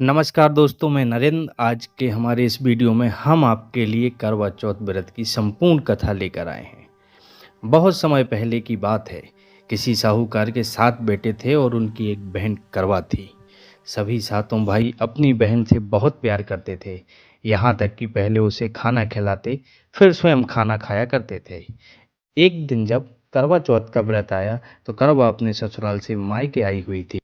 नमस्कार दोस्तों, मैं नरेंद्र। आज के हमारे इस वीडियो में हम आपके लिए करवा चौथ व्रत की संपूर्ण कथा लेकर आए हैं। बहुत समय पहले की बात है। किसी साहूकार के 7 बेटे थे और उनकी एक बहन करवा थी। सभी सातों भाई अपनी बहन से बहुत प्यार करते थे। यहाँ तक कि पहले उसे खाना खिलाते, फिर स्वयं खाना खाया करते थे। एक दिन जब करवा चौथ का व्रत आया तो करवा अपने ससुराल से मायके आई हुई थी।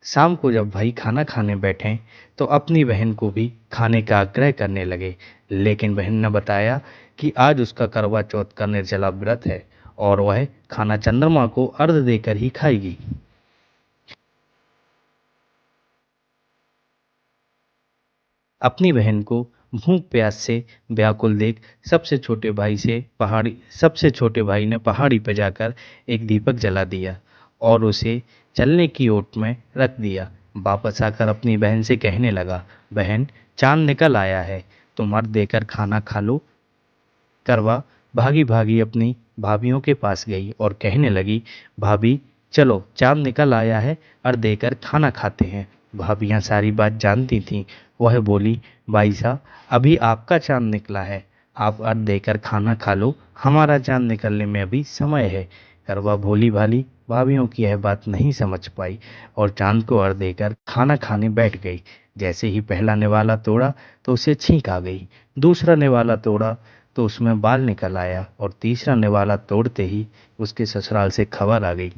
शाम को जब भाई खाना खाने बैठे तो अपनी बहन को भी खाने का आग्रह करने लगे, लेकिन बहन ने बताया कि आज उसका करवा चौथ का निर्जला व्रत है और वह खाना चंद्रमा को अर्घ देकर ही खाएगी। अपनी बहन को भूख प्यास से व्याकुल देख सबसे छोटे भाई ने पहाड़ी पर जाकर एक दीपक जला दिया और उसे चलने की ओट में रख दिया। वापस आकर अपनी बहन से कहने लगा, बहन, चांद निकल आया है, तुम अर्घ देकर खाना खा लो। करवा भागी भागी अपनी भाभीियों के पास गई और कहने लगी, भाभी, चलो, चांद निकल आया है, अर्घ देकर खाना खाते हैं। भाभियां सारी बात जानती थीं। वह बोली, भाई साहब, अभी आपका चांद निकला है, आप अर्घ देकर खाना खा लो, हमारा चांद निकलने में अभी समय है। करवा भोली भाली भाभियों की यह बात नहीं समझ पाई और चांद को अर्घ देकर खाना खाने बैठ गई। जैसे ही पहला निवाला तोड़ा तो उसे छींक आ गई। दूसरा निवाला तोड़ा तो उसमें बाल निकल आया और तीसरा निवाला तोड़ते ही उसके ससुराल से खबर आ गई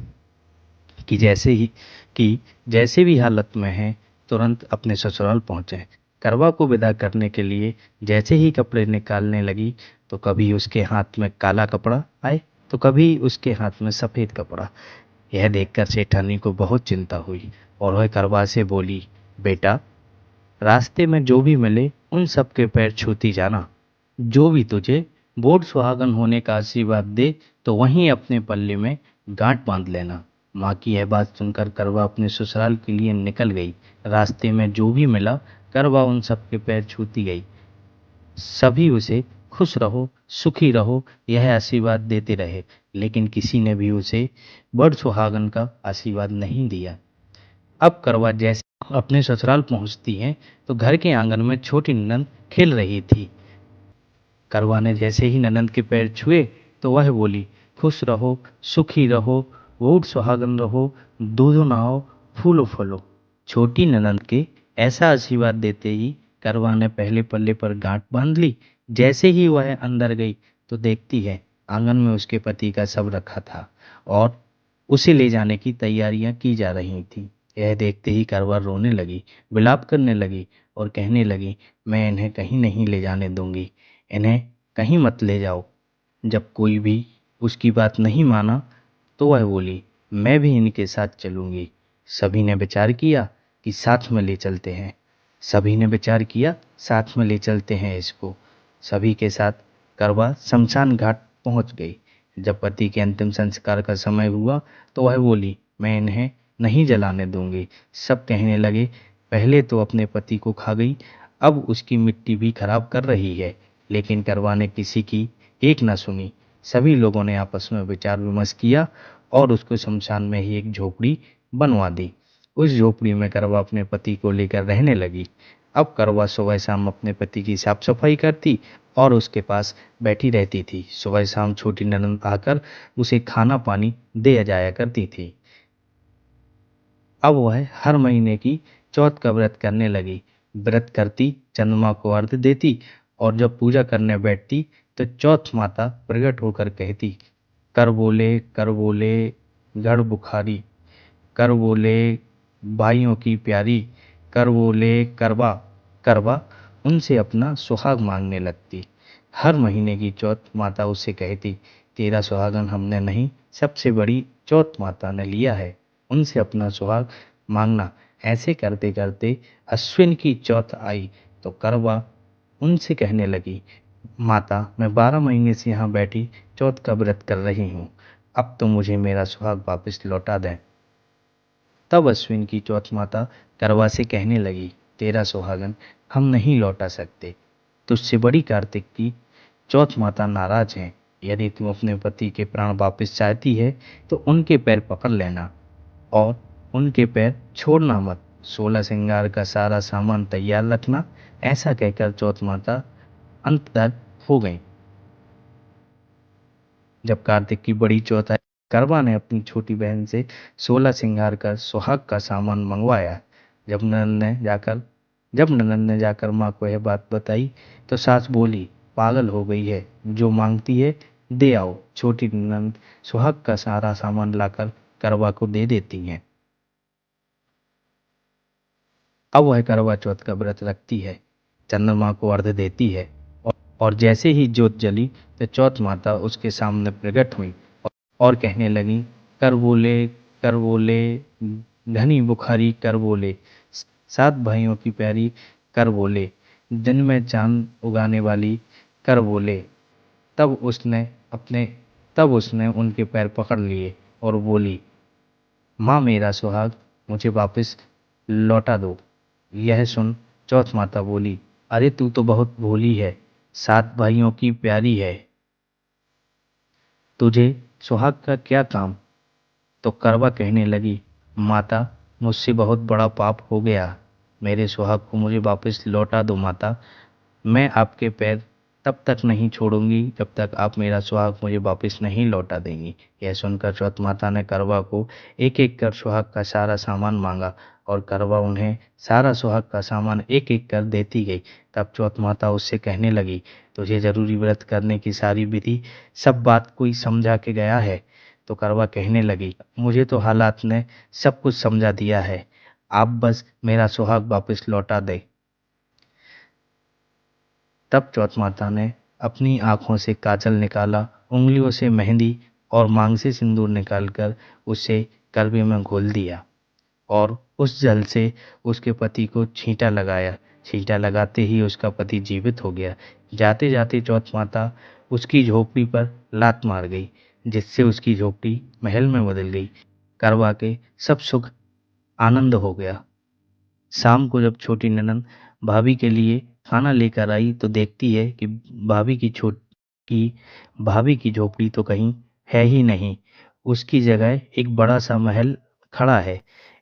कि जैसे भी हालत में हैं, तुरंत अपने ससुराल पहुंचे। करवा को विदा करने के लिए जैसे ही कपड़े निकालने लगी तो कभी उसके हाथ में काला कपड़ा आए तो कभी उसके हाथ में सफ़ेद कपड़ा। यह देखकर सेठानी को बहुत चिंता हुई और वह करवा से बोली, बेटा, रास्ते में जो भी मिले उन सब के पैर छूती जाना। जो भी तुझे बोर्ड सुहागन होने का आशीर्वाद दे तो वहीं अपने पल्ले में गांठ बांध लेना। माँ की यह बात सुनकर करवा अपने ससुराल के लिए निकल गई। रास्ते में जो भी मिला करवा उन सब के पैर छूती गई। सभी उसे खुश रहो, सुखी रहो, यह आशीर्वाद देते रहे, लेकिन किसी ने भी उसे बड़ सुहागन का आशीर्वाद नहीं दिया। अब करवा जैसे अपने ससुराल पहुंचती है तो घर के आंगन में छोटी ननद खेल रही थी। करवा ने जैसे ही ननंद के पैर छुए तो वह बोली, खुश रहो, सुखी रहो, बहुत सुहागन रहो, दूधो नहाओ, फूलो फलो। छोटी ननंद के ऐसा आशीर्वाद देते ही करवा ने पहले पल्ले पर गांठ बांध ली। जैसे ही वह अंदर गई तो देखती है आंगन में उसके पति का शव रखा था और उसे ले जाने की तैयारियां की जा रही थी। यह देखते ही करवा रोने लगी, विलाप करने लगी और कहने लगी, मैं इन्हें कहीं नहीं ले जाने दूंगी, इन्हें कहीं मत ले जाओ। जब कोई भी उसकी बात नहीं माना तो वह बोली, मैं भी इनके साथ चलूंगी। सभी ने विचार किया कि साथ में ले चलते हैं। सभी ने विचार किया साथ में ले चलते हैं इसको। सभी के साथ करवा शमशान घाट पहुंच गई। जब पति के अंतिम संस्कार का समय हुआ तो वह बोली, मैं इन्हें नहीं जलाने दूंगी। सब कहने लगे, पहले तो अपने पति को खा गई, अब उसकी मिट्टी भी खराब कर रही है। लेकिन करवा ने किसी की एक न सुनी। सभी लोगों ने आपस में विचार विमर्श किया और उसको शमशान में ही एक झोपड़ी बनवा दी। उस झोपड़ी में करवा अपने पति को लेकर रहने लगी। अब करवा सुबह शाम अपने पति की साफ सफाई करती और उसके पास बैठी रहती थी। सुबह शाम छोटी ननद आकर उसे खाना पानी दे जाया करती थी। अब वह हर महीने की चौथ का व्रत करने लगी। व्रत करती, चंद्रमा को अर्घ्य देती और जब पूजा करने बैठती तो चौथ माता प्रकट होकर कहती, कर बोले गढ़ बुखारी, कर बोले भाइयों की प्यारी, कर बोले करवा। करवा उनसे अपना सुहाग मांगने लगती। हर महीने की चौथ माता उससे कहती, तेरा सुहागन हमने नहीं, सबसे बड़ी चौथ माता ने लिया है, उनसे अपना सुहाग मांगना। ऐसे करते करते अश्विन की चौथ आई तो करवा उनसे कहने लगी, माता, मैं 12 महीने से यहाँ बैठी चौथ का व्रत कर रही हूँ, अब तो मुझे मेरा सुहाग वापस लौटा दें। तब अश्विन की चौथ माता करवा से कहने लगी, तेरा सुहागन हम नहीं लौटा सकते, तुझसे बड़ी कार्तिक की चौथ माता नाराज हैं। यदि तू अपने पति के प्राण वापस चाहती है तो उनके पैर पकड़ लेना और उनके पैर छोड़ना मत। 16 श्रृंगार का सारा सामान तैयार रखना। ऐसा कहकर चौथ माता अंतर्धान हो गई। जब कार्तिक की बड़ी चौथ आई, करवा ने अपनी छोटी बहन से 16 श्रृंगार का सुहाग का सामान मंगवाया। जब ननद ने जाकर माँ को यह बात बताई तो सास बोली, पागल हो गई है, जो मांगती है दे आओ। छोटी ननद सुहाग का सारा सामान लाकर करवा को दे देती हैं। अब वह करवा चौथ का व्रत रखती है, चंद्रमा को अर्घ्य देती है और जैसे ही ज्योत जली तो चौथ माता उसके सामने प्रकट हुई और कहने लगी, कर बोले घनी बुखारी कर बोले, 7 भाइयों की प्यारी कर बोले, दिन में चांद उगाने वाली कर बोले। तब उसने अपने तब उसने उनके पैर पकड़ लिए और बोली, माँ मेरा सुहाग मुझे वापस लौटा दो। यह सुन चौथ माता बोली, अरे तू तो बहुत भोली है, 7 भाइयों की प्यारी है, तुझे सुहाग का क्या काम। तो करवा कहने लगी, माता मुझसे बहुत बड़ा पाप हो गया, मेरे सुहाग को मुझे वापस लौटा दो माता। मैं आपके पैर तब तक नहीं छोड़ूंगी जब तक आप मेरा सुहाग मुझे वापस नहीं लौटा देंगी। यह सुनकर चौथ माता ने करवा को एक एक कर सुहाग का सारा सामान मांगा और करवा उन्हें सारा सुहाग का सामान एक एक कर देती गई। तब चौथ माता उससे कहने लगी, तुझे जरूरी व्रत करने की सारी विधि सब बात कोई समझा के गया है। तो करवा कहने लगी, मुझे तो हालात ने सब कुछ समझा दिया है, आप बस मेरा सुहाग वापस लौटा दे। तब चौथ माता ने अपनी आंखों से काजल निकाला, उंगलियों से मेहंदी और मांग से सिंदूर निकालकर उसे करवे में घोल दिया और उस जल से उसके पति को छींटा लगाया। छींटा लगाते ही उसका पति जीवित हो गया। जाते जाते चौथ माता उसकी झोपड़ी पर लात मार गई, जिससे उसकी झोपड़ी महल में बदल गई। करवा के सब सुख आनंद हो गया। शाम को जब छोटी ननद भाभी के लिए खाना लेकर आई तो देखती है कि भाभी की छोट की भाभी की झोपड़ी तो कहीं है ही नहीं, उसकी जगह एक बड़ा सा महल खड़ा है।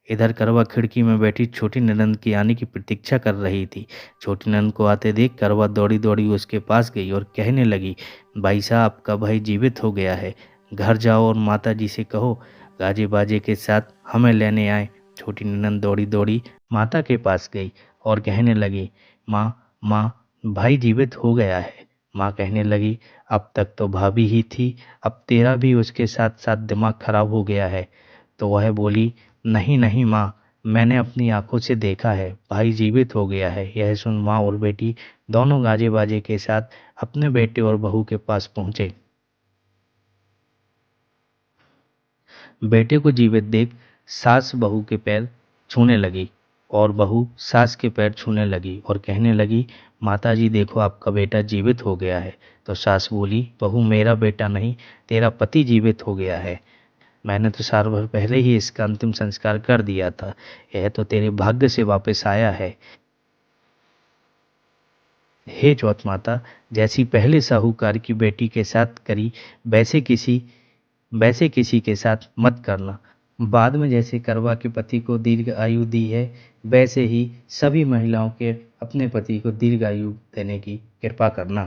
इधर करवा खिड़की में बैठी छोटी ननद की आने की प्रतीक्षा कर रही थी। छोटी ननद को आते देख करवा दौड़ी दौड़ी उसके पास गई और कहने लगी, भाई साहब आपका भाई जीवित हो गया है, घर जाओ और माता जी से कहो गाजे बाजे के साथ हमें लेने आए। छोटी ननद दौड़ी दौड़ी माता के पास गई और कहने लगी, माँ भाई जीवित हो गया है। माँ कहने लगी, अब तक तो भाभी ही थी, अब तेरा भी उसके साथ साथ दिमाग खराब हो गया है। तो वह बोली, नहीं नहीं माँ, मैंने अपनी आंखों से देखा है, भाई जीवित हो गया है। यह सुन माँ और बेटी दोनों गाजे बाजे के साथ अपने बेटे और बहू के पास पहुंचे। बेटे को जीवित देख सास बहू के पैर छूने लगी और बहू सास के पैर छूने लगी और कहने लगी, माता जी देखो आपका बेटा जीवित हो गया है। तो सास बोली, बहू मेरा बेटा नहीं, तेरा पति जीवित हो गया है, मैंने तो साल भर पहले ही इसका अंतिम संस्कार कर दिया था, यह तो तेरे भाग्य से वापस आया है। हे चौथ माता, जैसी पहले साहूकार की बेटी के साथ करी वैसे किसी के साथ मत करना। बाद में जैसे करवा के पति को दीर्घ आयु दी है, वैसे ही सभी महिलाओं के अपने पति को दीर्घ आयु देने की कृपा करना।